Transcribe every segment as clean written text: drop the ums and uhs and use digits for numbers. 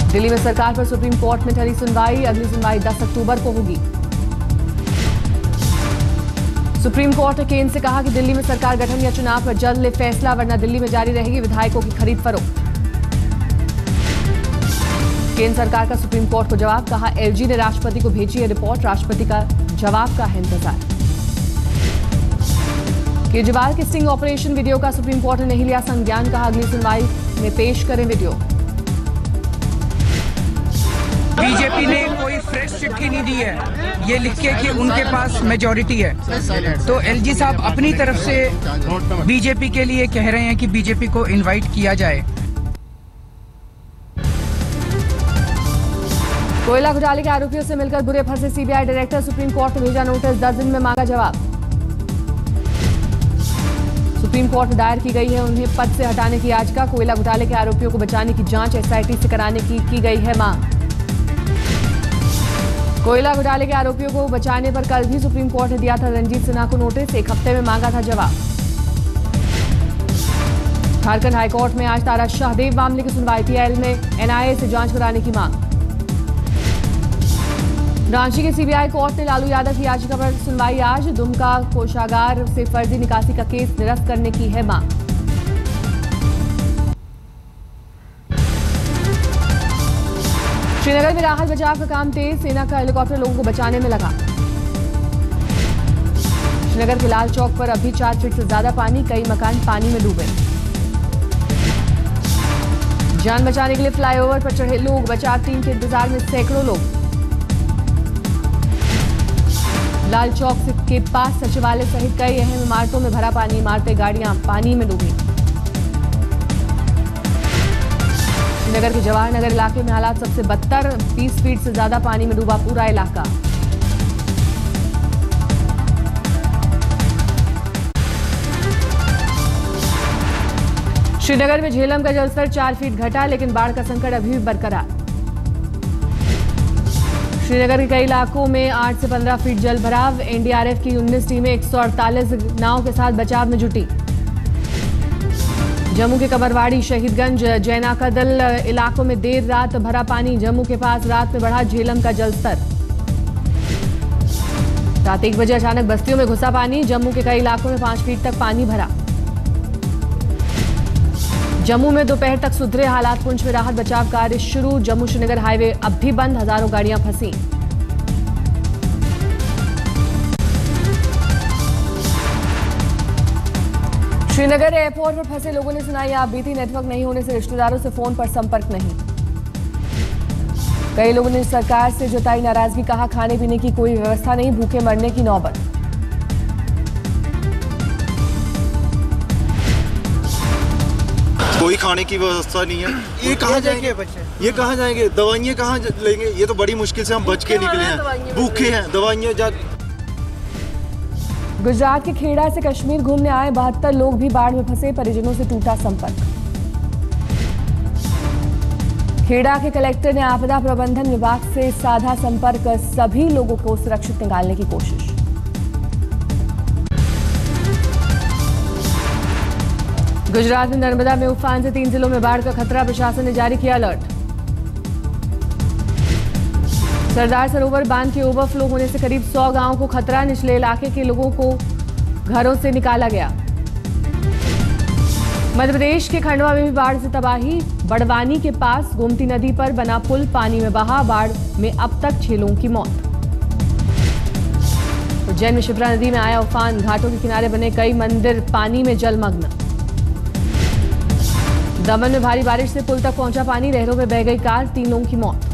दिल्ली में सरकार पर सुप्रीम कोर्ट में टली सुनवाई। अगली सुनवाई 10 अक्टूबर को होगी। सुप्रीम कोर्ट ने केंद्र से कहा कि दिल्ली में सरकार गठन या चुनाव पर जल्द ले फैसला, वरना दिल्ली में जारी रहेगी विधायकों की खरीद फरोख्त। केंद्र सरकार का सुप्रीम कोर्ट को जवाब, कहा एलजी ने राष्ट्रपति को भेजी है रिपोर्ट, राष्ट्रपति का जवाब का है इंतजार। केजरीवाल के स्टिंग ऑपरेशन वीडियो का सुप्रीम कोर्ट ने नहीं लिया संज्ञान, कहा अगली सुनवाई में पेश करें वीडियो। बीजेपी ने कोई फ्रेश चिट्ठी नहीं दी है, ये लिख के कि उनके पास मेजॉरिटी है। तो एलजी साहब अपनी तरफ से बीजेपी के लिए कह रहे हैं कि बीजेपी को इनवाइट किया जाए। कोयला घोटाले के आरोपियों से मिलकर बुरे फंसे सीबीआई डायरेक्टर, सुप्रीम कोर्ट ने भेजा नोटिस, 10 दिन में मांगा जवाब। सुप्रीम कोर्ट में दायर की गई है उन्हें पद से हटाने की याचिका। कोयला घोटाले के आरोपियों को बचाने की जांच एसआईटी से कराने की गई है मांग। कोयला घोटाले के आरोपियों को बचाने पर कल भी सुप्रीम कोर्ट ने दिया था रणजीत सिन्हा को नोटिस, 1 हफ्ते में मांगा था जवाब। झारखंड हाईकोर्ट में आज तारा शाहदेव मामले की सुनवाई, पीआईएल में एनआईए से जांच कराने की मांग। रांची के सीबीआई कोर्ट ने लालू यादव की याचिका पर सुनवाई आज। दुमका कोषागार से फर्जी निकासी का केस निरस्त करने की है मांग। श्रीनगर में राहत बचाव का काम तेज, सेना का हेलीकॉप्टर लोगों को बचाने में लगा। श्रीनगर के लाल चौक पर अभी 4 फीट से ज्यादा पानी, कई मकान पानी में डूबे। जान बचाने के लिए फ्लाईओवर पर चढ़े लोग, बचाव टीम के इंतजार में सैकड़ों लोग। लाल चौक के पास सचिवालय सहित कई अहम इमारतों में भरा पानी, इमारतें गाड़ियां पानी में डूबी। श्रीनगर के जवाहर नगर इलाके में हालात सबसे बदतर, 20 फीट से ज्यादा पानी में डूबा पूरा इलाका। श्रीनगर में झेलम का जलस्तर 4 फीट घटा, लेकिन बाढ़ का संकट अभी भी बरकरार। श्रीनगर के कई इलाकों में 8 से 15 फीट जल भराव। एनडीआरएफ की 19 टीमें 148 नाव के साथ बचाव में जुटी। जम्मू के कमरवाड़ी, शहीदगंज, जैना दल इलाकों में देर रात भरा पानी। जम्मू के पास रात में बढ़ा झेलम का जलस्तर। रात 1 बजे अचानक बस्तियों में घुसा पानी। जम्मू के कई इलाकों में 5 फीट तक पानी भरा। जम्मू में दोपहर तक सुधरे हालात, पुंछ में राहत बचाव कार्य शुरू। जम्मू श्रीनगर हाईवे अब भी बंद, हजारों गाड़ियां फंसी। श्रीनगर एयरपोर्ट पर फंसे लोगों ने सुनाई आप बीती, नेटवर्क नहीं होने से रिश्तेदारों से फोन पर संपर्क नहीं। कई लोगों ने सरकार से जताई नाराजगी, कहा खाने पीने की कोई व्यवस्था नहीं, भूखे मरने की नौबत। कोई खाने की व्यवस्था नहीं है। ये कहाँ जाएंगे बच्चे, ये कहाँ जाएंगे, दवाइयाँ कहाँ लेंगे? ये तो बड़ी मुश्किल से हम बच के निकले हैं, भूखे हैं, दवाइयाँ गुजरात के खेड़ा से कश्मीर घूमने आए 72 लोग भी बाढ़ में फंसे, परिजनों से टूटा संपर्क। खेड़ा के कलेक्टर ने आपदा प्रबंधन विभाग से साधा संपर्क, सभी लोगों को सुरक्षित निकालने की कोशिश। गुजरात में नर्मदा में उफान से 3 जिलों में बाढ़ का खतरा, प्रशासन ने जारी किया अलर्ट। सरदार सरोवर बांध के ओवरफ्लो होने से करीब 100 गांवों को खतरा, निचले इलाके के लोगों को घरों से निकाला गया। मध्य प्रदेश के खंडवा में भी बाढ़ से तबाही, बड़वानी के पास गोमती नदी पर बना पुल पानी में बहा, बाढ़ में अब तक 6 लोगों की मौत। उज्जैन में शिप्रा नदी में आया उफान, घाटों के किनारे बने कई मंदिर पानी में जलमग्न। दमन में भारी बारिश से पुल तक पहुंचा पानी, नहरों में बह गई कार, 3 लोगों की मौत।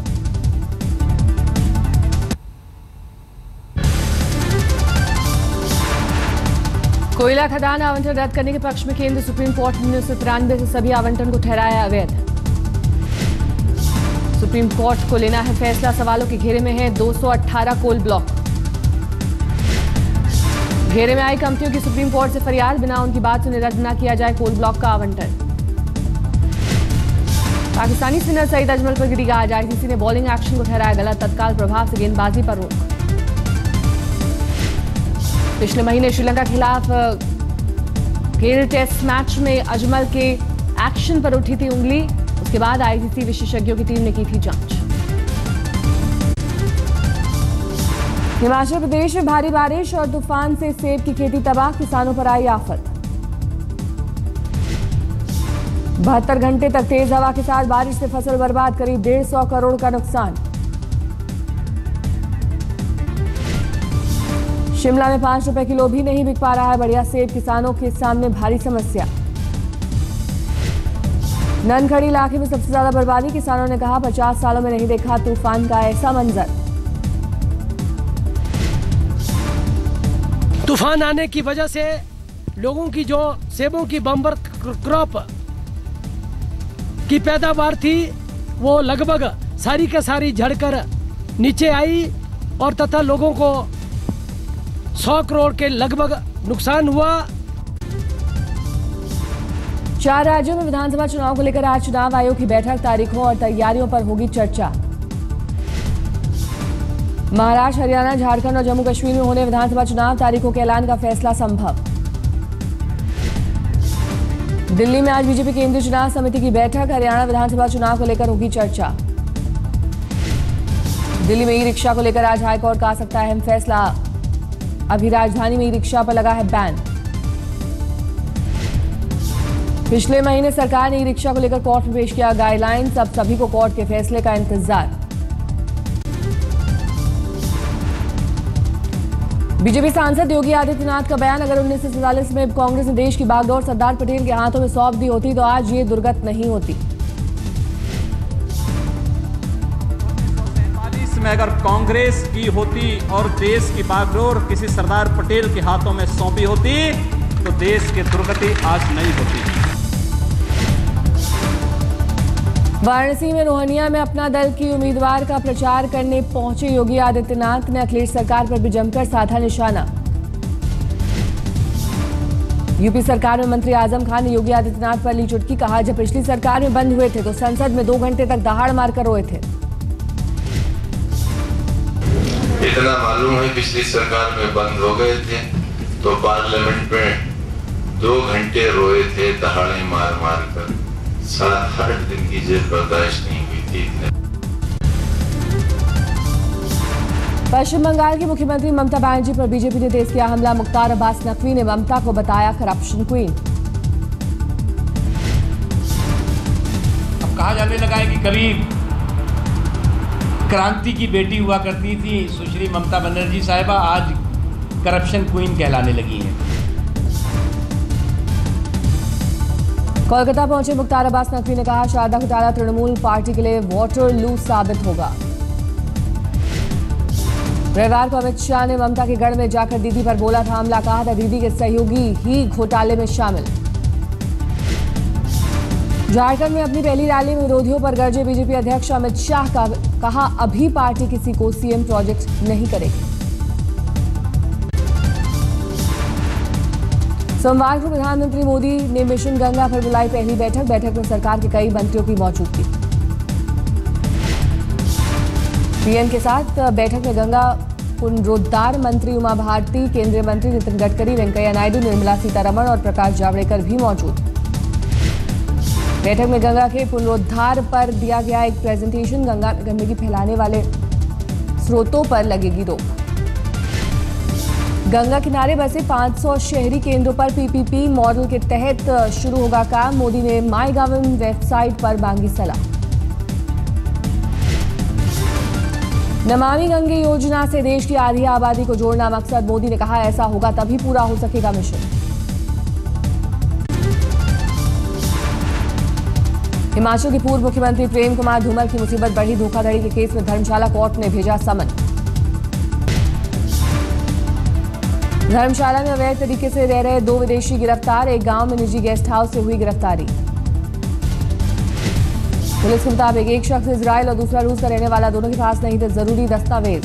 कोयला खदान आवंटन रद्द करने के पक्ष में केंद्र, सुप्रीम कोर्ट ने 1993 से सभी आवंटन को ठहराया अवैध। सुप्रीम कोर्ट को लेना है फैसला, सवालों के घेरे में है 218 कोल ब्लॉक। घेरे में आई कंपनियों की सुप्रीम कोर्ट से फरियाद, बिना उनकी बात सुने रद्द न किया जाए कोल ब्लॉक का आवंटन। पाकिस्तानी स्पिनर सईद अजमल पर गिरी गाज, आईसीसी ने बॉलिंग एक्शन को ठहराया गलत, तत्काल प्रभाव से गेंदबाजी पर रोक। पिछले महीने श्रीलंका के खिलाफ खेल टेस्ट मैच में अजमल के एक्शन पर उठी थी उंगली, जिसके बाद आईसीसी विशेषज्ञों की टीम ने की थी जांच। हिमाचल प्रदेश में भारी बारिश और तूफान से सेब की खेती तबाह, किसानों पर आई आफत। 72 घंटे तक तेज हवा के साथ बारिश से फसल बर्बाद, करीब 150 करोड़ का नुकसान। शिमला में 5 रुपए किलो भी नहीं बिक पा रहा है बढ़िया सेब, किसानों के सामने भारी समस्या। ननखड़ी इलाके में सबसे ज्यादा बर्बादी, किसानों ने कहा 50 सालों में नहीं देखा तूफान का ऐसा मंजर। तूफान आने की वजह से लोगों की जो सेबों की बम्पर क्रॉप की पैदावार थी वो लगभग सारी का सारी झड़कर नीचे आई और तथा लोगों को 100 करोड़ के लगभग नुकसान हुआ। 4 राज्यों में विधानसभा चुनाव को लेकर आज चुनाव आयोग की बैठक, तारीखों और तैयारियों पर होगी चर्चा। महाराष्ट्र, हरियाणा, झारखंड और जम्मू कश्मीर में होने विधानसभा चुनाव, तारीखों के ऐलान का फैसला संभव। दिल्ली में आज बीजेपी केंद्रीय चुनाव समिति की बैठक, हरियाणा विधानसभा चुनाव को लेकर होगी चर्चा। दिल्ली में ई रिक्शा को लेकर आज हाईकोर्ट का आ सकता है अहम फैसला, अभी राजधानी में ई रिक्शा पर लगा है बैन। पिछले महीने सरकार ने ई रिक्शा को लेकर कोर्ट में पेश किया गाइडलाइंस, अब सभी को कोर्ट के फैसले का इंतजार। बीजेपी सांसद योगी आदित्यनाथ का बयान, अगर 1947 में कांग्रेस ने देश की बागडोर सरदार पटेल के हाथों में सौंप दी होती तो आज ये दुर्गत नहीं होती। 1947 में अगर कांग्रेस की होती और देश की बागडोर किसी सरदार पटेल के हाथों में सौंपी होती तो देश की दुर्गति आज नहीं होती। वाराणसी में रोहनिया में अपना दल की उम्मीदवार का प्रचार करने पहुंचे योगी आदित्यनाथ ने अखिलेश सरकार पर भी जमकर साधा निशाना। यूपी सरकार में मंत्री आजम खान ने योगी आदित्यनाथ पर ली चुटकी, कहा जब पिछली सरकार में बंद हुए थे तो संसद में 2 घंटे तक दहाड़ मारकर रोए थे। इतना मालूम है पिछली सरकार में बंद हो गए थे तो पार्लियामेंट में 2 घंटे रोए थे दहाड़े मार मार कर, 7-8 दिन की जेल बर्दाश्त नहीं हुई थी। पश्चिम बंगाल की मुख्यमंत्री ममता बनर्जी पर बीजेपी ने तेज किया हमला, मुख्तार अब्बास नकवी ने ममता को बताया करप्शन क्वीन। अब कहा जाने लगा है कि करीब क्रांति की बेटी हुआ करती थी सुश्री ममता बनर्जी साहिबा, आज करप्शन क्वीन कहलाने लगी हैं। कोलकाता पहुंचे मुख्तार अब्बास नकवी ने कहा शारदा घोटाला तृणमूल पार्टी के लिए वाटरलू साबित होगा। रविवार को अमित शाह ने ममता के गढ़ में जाकर दीदी पर बोला था हमला, कहा था दीदी के सहयोगी ही घोटाले में शामिल। झारखंड में अपनी पहली रैली में विरोधियों पर गरजे बीजेपी अध्यक्ष अमित शाह का, कहा अभी पार्टी किसी को सीएम प्रोजेक्ट नहीं करेगी। सोमवार को प्रधानमंत्री मोदी ने मिशन गंगा पर बुलाई पहली बैठक में सरकार के कई मंत्रियों की मौजूदगी। पीएम के साथ बैठक में गंगा पुनरुद्धार मंत्री उमा भारती, केंद्रीय मंत्री नितिन गडकरी, वेंकैया नायडू, निर्मला सीतारमण और प्रकाश जावड़ेकर भी मौजूद। बैठक में गंगा के पुनरुद्धार पर दिया गया एक प्रेजेंटेशन, गंगा में गंदगी फैलाने वाले स्रोतों पर लगेगी रोक। गंगा किनारे बसे 500 शहरी केंद्रों पर पीपीपी मॉडल के तहत शुरू होगा काम, मोदी ने माई गवर्न वेबसाइट पर मांगी सलाह। नमामि गंगे योजना से देश की आधी आबादी को जोड़ना मकसद, मोदी ने कहा ऐसा होगा तभी पूरा हो सकेगा मिशन। हिमाचल के पूर्व मुख्यमंत्री प्रेम कुमार धूमल की मुसीबत बढ़ी, धोखाधड़ी के केस में धर्मशाला कोर्ट ने भेजा समन। धर्मशाला में अवैध तरीके से रह रहे 2 विदेशी गिरफ्तार, एक गांव में निजी गेस्ट हाउस से हुई गिरफ्तारी। पुलिस के मुताबिक एक शख्स इजराइल और दूसरा रूस का रहने वाला, दोनों के पास नहीं थे जरूरी दस्तावेज।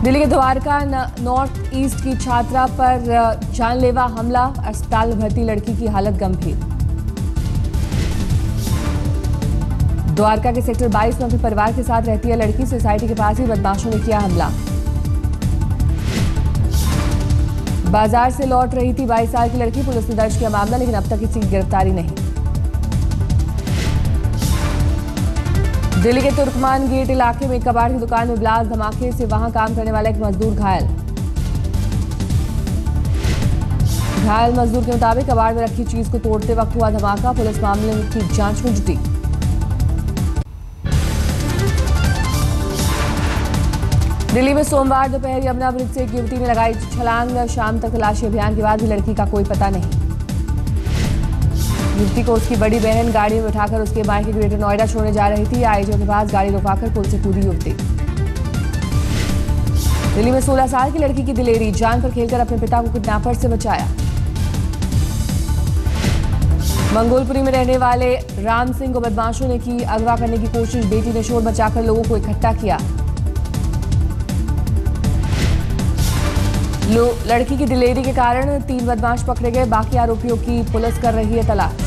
दिल्ली के द्वारका नॉर्थ ईस्ट की छात्रा पर जानलेवा हमला, अस्पताल में भर्ती लड़की की हालत गंभीर। द्वारका के सेक्टर 22 में अपने परिवार के साथ रहती है लड़की, सोसाइटी के पास ही बदमाशों ने किया हमला। बाजार से लौट रही थी 22 साल की लड़की। पुलिस ने दर्ज किया मामला, लेकिन अब तक किसी की गिरफ्तारी नहीं। दिल्ली के तुर्कमान गेट इलाके में एक कबाड़ की दुकान में ब्लास्ट धमाके से वहां काम करने वाला एक मजदूर घायल। घायल मजदूर के मुताबिक कबाड़ में रखी चीज को तोड़ते वक्त हुआ धमाका। पुलिस मामले की जांच में जुटी। दिल्ली में सोमवार दोपहर यमुना ब्रिज से एक युवती ने लगाई छलांग। शाम तक तलाशी अभियान के बाद भी लड़की का कोई पता नहीं। युवती को उसकी बड़ी बहन गाड़ी में उठाकर उसके मायके ग्रेटर नोएडा छोड़ने जा रही थी। आईजो के पास गाड़ी रुकवाकर पुल से कूदी युवती। दिल्ली में 16 साल की लड़की की दिलेरी, जान पर खेलकर अपने पिता को किडनैपर से बचाया। मंगोलपुरी में रहने वाले राम सिंह को बदमाशों ने की अगवा करने की कोशिश। बेटी ने शोर मचाकर लोगों को इकट्ठा किया। लड़की की दिलेरी के कारण 3 बदमाश पकड़े गए। बाकी आरोपियों की पुलिस कर रही है तलाश।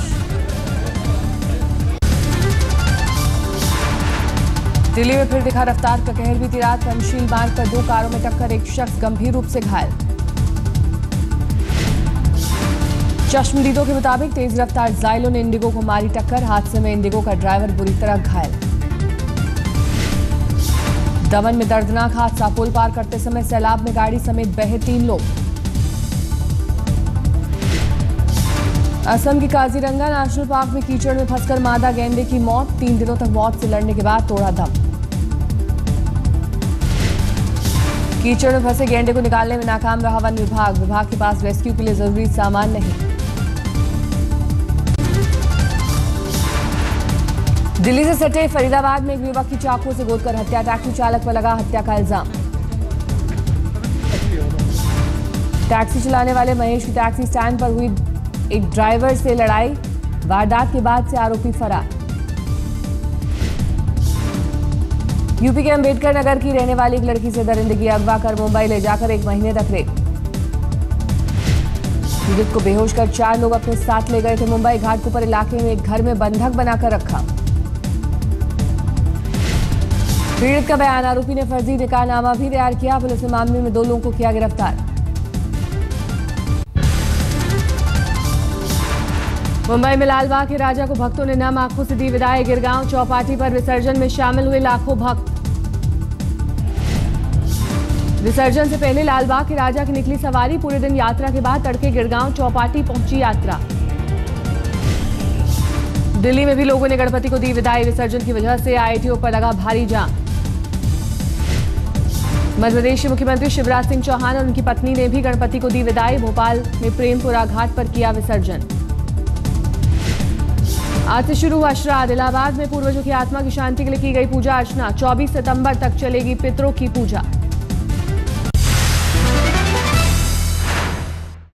दिल्ली में फिर दिखा रफ्तार का कहर। बीती रात पंचशील मार्ग पर 2 कारों में टक्कर, एक शख्स गंभीर रूप से घायल। चश्मदीदों के मुताबिक तेज रफ्तार जाइलो ने इंडिगो को मारी टक्कर। हादसे में इंडिगो का ड्राइवर बुरी तरह घायल। दमन में दर्दनाक हादसा, पुल पार करते समय सैलाब में गाड़ी समेत बहे 3 लोग। असम के काजीरंगा नेशनल पार्क में कीचड़ में फंसकर मादा गैंडे की मौत। 3 दिनों तक मौत से लड़ने के बाद तोड़ा दम। कीचड़ में फंसे गैंडे को निकालने में नाकाम रहा वन विभाग। विभाग के पास रेस्क्यू के लिए जरूरी सामान नहीं। दिल्ली से सटे फरीदाबाद में एक युवक की चाकू से गोदकर हत्या। टैक्सी चालक पर लगा हत्या का इल्जाम। टैक्सी चलाने वाले महेश की टैक्सी स्टैंड पर हुई एक ड्राइवर से लड़ाई। वारदात के बाद से आरोपी फरार। यूपी के अंबेडकर नगर की रहने वाली एक लड़की से दरिंदगी, अगवा कर मुंबई ले जाकर 1 महीने तक रेप। पीड़ित को बेहोश कर 4 लोग अपने साथ ले गए थे। मुंबई घाटकोपर इलाके में एक घर में बंधक बनाकर रखा। पीड़ित का बयान, आरोपी ने फर्जी निकाहनामा भी तैयार किया। पुलिस ने मामले में 2 लोगों को किया गिरफ्तार। मुंबई में लालबाग के राजा को भक्तों ने नम आंखों से दी विदाई। गिरगांव चौपाटी पर विसर्जन में शामिल हुए लाखों भक्त। विसर्जन से पहले लालबाग के राजा की निकली सवारी। पूरे दिन यात्रा के बाद तड़के गिरगांव चौपाटी पहुंची यात्रा। दिल्ली में भी लोगों ने गणपति को दी विदाई। विसर्जन की वजह से आईटीओ पर लगा भारी जाम। मध्य प्रदेश के मुख्यमंत्री शिवराज सिंह चौहान और उनकी पत्नी ने भी गणपति को दी विदाई। भोपाल में प्रेमपुरा घाट पर किया विसर्जन। आज से शुरू हुआ श्राद्ध। इलाहाबाद में पूर्वजों की आत्मा की शांति के लिए की गई पूजा अर्चना। 24 सितंबर तक चलेगी पितरों की पूजा।